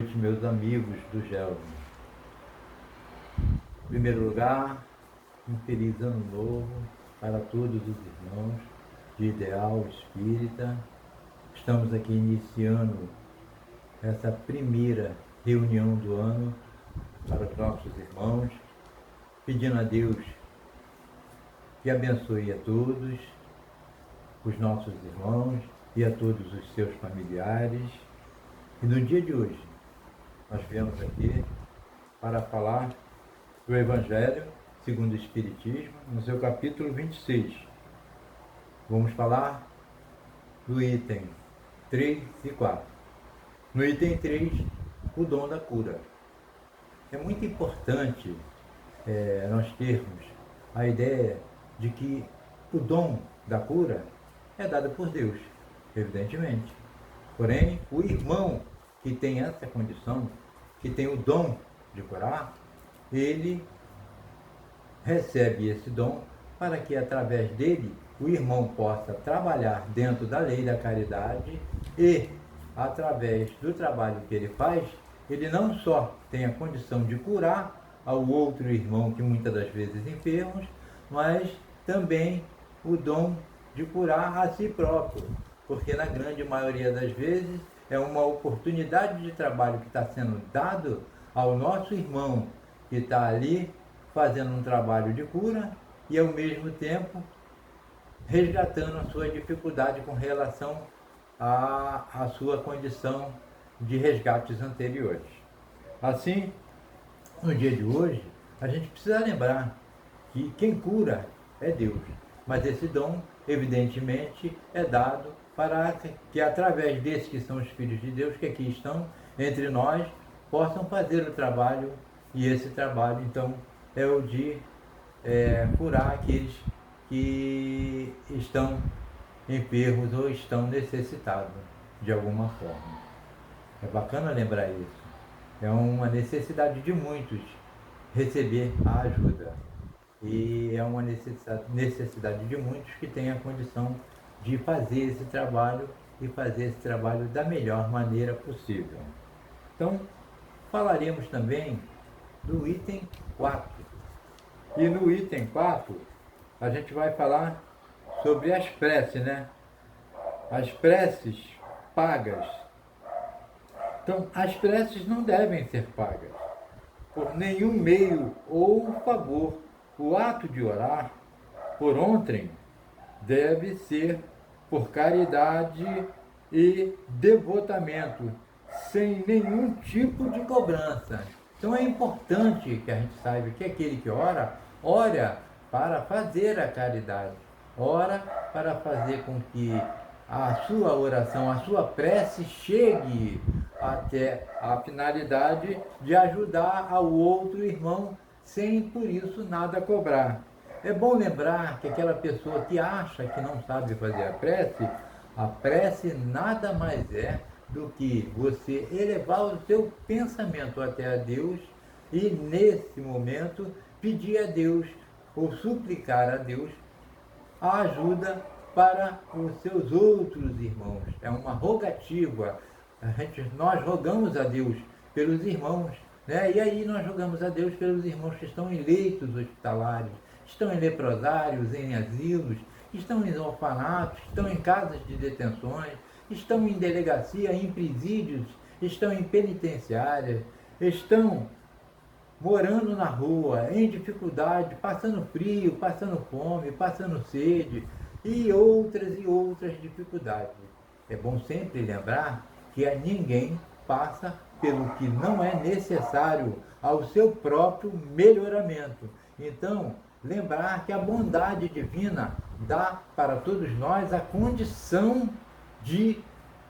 Meus amigos do GEL. Em primeiro lugar, um feliz ano novo para todos os irmãos de Ideal Espírita. Estamos aqui iniciando essa primeira reunião do ano para os nossos irmãos, pedindo a Deus que abençoe a todos os nossos irmãos e a todos os seus familiares. E no dia de hoje, nós viemos aqui para falar do Evangelho segundo o Espiritismo, no seu capítulo 26. Vamos falar do item 3 e 4. No item 3, o dom da cura. É muito importante nós termos a ideia de que o dom da cura é dado por Deus, evidentemente. Porém, o irmão que tem essa condição, que tem o dom de curar, ele recebe esse dom para que, através dele, o irmão possa trabalhar dentro da lei da caridade e, através do trabalho que ele faz, ele não só tem a condição de curar ao outro irmão, que muitas das vezes enfermos, mas também o dom de curar a si próprio, porque na grande maioria das vezes é uma oportunidade de trabalho que está sendo dado ao nosso irmão que está ali fazendo um trabalho de cura e, ao mesmo tempo, resgatando a sua dificuldade com relação à sua condição de resgates anteriores. Assim, no dia de hoje, a gente precisa lembrar que quem cura é Deus, mas esse dom, evidentemente, é dado para que, através desses que são os filhos de Deus, que aqui estão entre nós, possam fazer o trabalho, e esse trabalho, então, é o de curar aqueles que estão enfermos ou estão necessitados de alguma forma. É bacana lembrar isso. É uma necessidade de muitos receber a ajuda. E é uma necessidade de muitos que têm a condição de fazer esse trabalho e fazer esse trabalho da melhor maneira possível. Então, falaremos também do item 4. E no item 4, a gente vai falar sobre as preces, né? As preces pagas. Então, as preces não devem ser pagas por nenhum meio ou favor. O ato de orar por outrem deve ser por caridade e devotamento, sem nenhum tipo de cobrança. Então é importante que a gente saiba que aquele que ora para fazer a caridade, ora para fazer com que a sua oração, a sua prece chegue até a finalidade de ajudar ao outro irmão, sem por isso nada cobrar. É bom lembrar que aquela pessoa que acha que não sabe fazer a prece nada mais é do que você elevar o seu pensamento até a Deus e, nesse momento, pedir a Deus ou suplicar a Deus a ajuda para os seus outros irmãos. É uma rogativa. Nós rogamos a Deus pelos irmãos, né? E aí nós rogamos a Deus pelos irmãos que estão em leitos hospitalares, estão em leprosários, em asilos, estão em orfanatos, estão em casas de detenções, estão em delegacia, em presídios, estão em penitenciárias, estão morando na rua, em dificuldade, passando frio, passando fome, passando sede e outras dificuldades. É bom sempre lembrar que ninguém passa pelo que não é necessário ao seu próprio melhoramento. Então, lembrar que a bondade divina dá para todos nós a condição de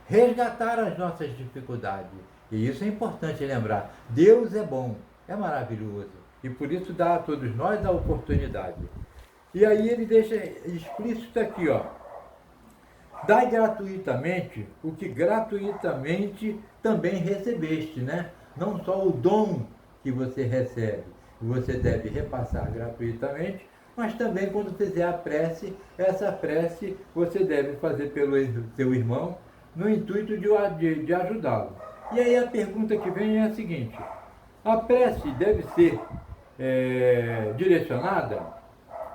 resgatar as nossas dificuldades. E isso é importante lembrar. Deus é bom, é maravilhoso, e por isso dá a todos nós a oportunidade. E aí ele deixa explícito aqui, ó: dai gratuitamente o que gratuitamente também recebeste, né? Não só o dom que você recebe, você deve repassar gratuitamente, mas também quando fizer a prece, essa prece você deve fazer pelo seu irmão no intuito de ajudá-lo. E aí a pergunta que vem é a seguinte: a prece deve ser direcionada?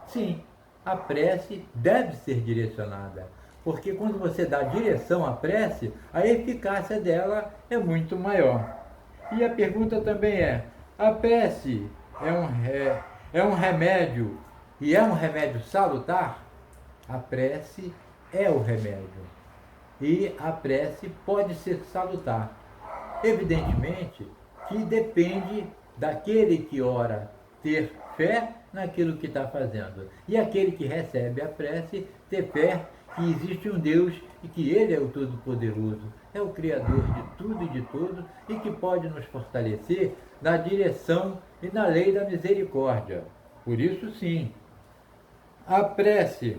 Sim, a prece deve ser direcionada, porque quando você dá direção à prece, a eficácia dela é muito maior. E a pergunta também é: a prece é um remédio e é um remédio salutar? A prece é o remédio e a prece pode ser salutar. Evidentemente que depende daquele que ora ter fé naquilo que está fazendo. E aquele que recebe a prece ter fé que existe um Deus e que Ele é o Todo-Poderoso, é o Criador de tudo e de tudo e que pode nos fortalecer na direção e na lei da misericórdia. Por isso, sim, a prece.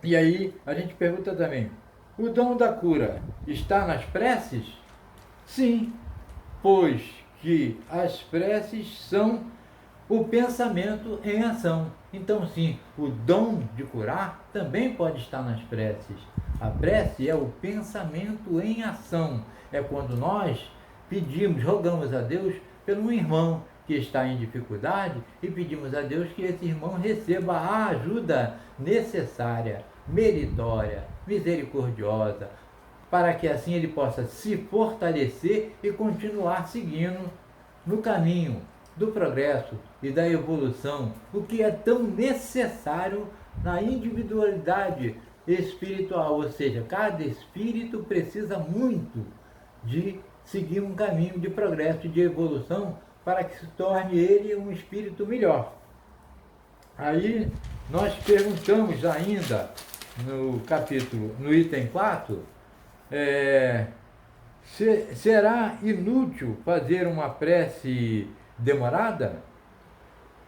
E aí a gente pergunta também: o dom da cura está nas preces? Sim, pois que as preces são o pensamento em ação. Então, sim, o dom de curar também pode estar nas preces. A prece é o pensamento em ação. É quando nós pedimos, rogamos a Deus pelo irmão que está em dificuldade e pedimos a Deus que esse irmão receba a ajuda necessária, meritória, misericordiosa, para que assim ele possa se fortalecer e continuar seguindo no caminho do progresso e da evolução, o que é tão necessário na individualidade espiritual, ou seja, cada espírito precisa muito de seguir um caminho de progresso e de evolução para que se torne ele um espírito melhor. Aí nós perguntamos ainda no capítulo, no item 4, será inútil fazer uma prece demorada?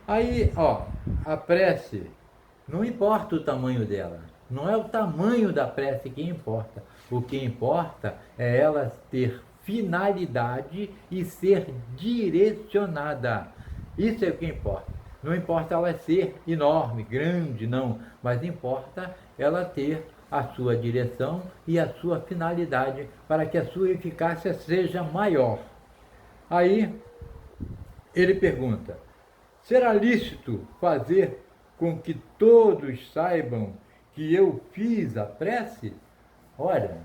Aí, a prece, não importa o tamanho dela, não é o tamanho da prece que importa. O que importa é ela ter finalidade e ser direcionada. Isso é o que importa. Não importa ela ser enorme, grande, não, mas importa ela ter a sua direção e a sua finalidade para que a sua eficácia seja maior. Aí ele pergunta: será lícito fazer com que todos saibam que eu fiz a prece? Olha,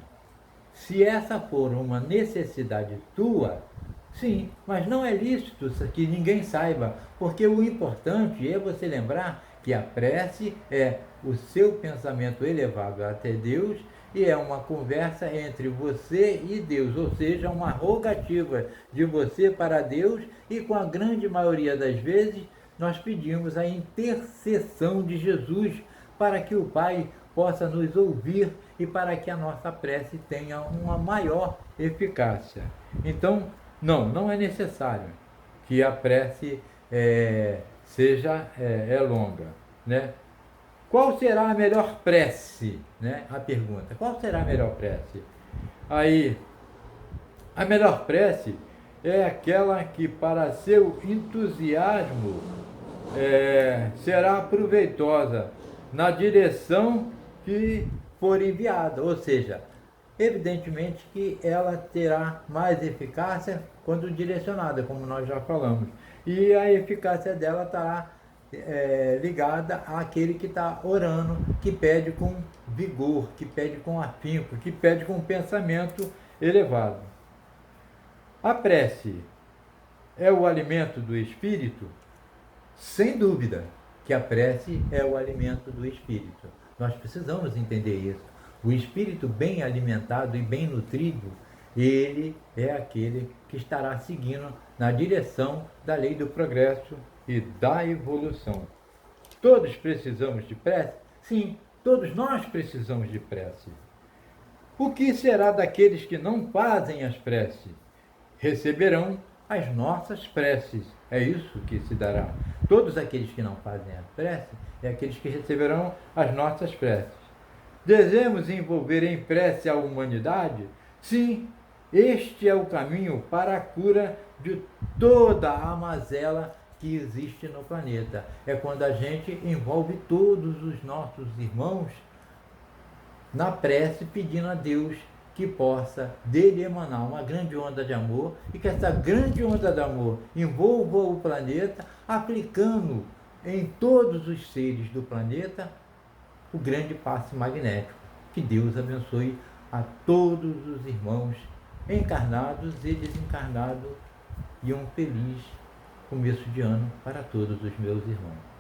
se essa for uma necessidade tua, sim, mas não é lícito que ninguém saiba, porque o importante é você lembrar que a prece é o seu pensamento elevado até Deus e é uma conversa entre você e Deus, ou seja, uma rogativa de você para Deus, e com a grande maioria das vezes nós pedimos a intercessão de Jesus para que o Pai possa nos ouvir e para que a nossa prece tenha uma maior eficácia. Então, não é necessário que a prece seja longa, né? Qual será a melhor prece? Né? A pergunta: qual será a melhor prece? Aí, a melhor prece é aquela que, para seu entusiasmo, será proveitosa na direção que for enviada. Ou seja, evidentemente que ela terá mais eficácia quando direcionada, como nós já falamos. E a eficácia dela estará ligada àquele que está orando, que pede com vigor, que pede com afinco, que pede com pensamento elevado. A prece é o alimento do espírito? Sem dúvida que a prece é o alimento do espírito. Nós precisamos entender isso. O espírito bem alimentado e bem nutrido, ele é aquele que estará seguindo na direção da lei do progresso e da evolução. Todos precisamos de prece? Sim, todos nós precisamos de prece. O que será daqueles que não fazem as preces? Receberão as nossas preces. É isso que se dará. Todos aqueles que não fazem a prece, é aqueles que receberão as nossas preces. Devemos envolver em prece a humanidade? Sim, este é o caminho para a cura de toda a mazela que existe no planeta. É quando a gente envolve todos os nossos irmãos na prece, pedindo a Deus que possa dele emanar uma grande onda de amor e que essa grande onda de amor envolva o planeta, aplicando em todos os seres do planeta o grande passe magnético. Que Deus abençoe a todos os irmãos encarnados e desencarnados e um feliz começo de ano para todos os meus irmãos.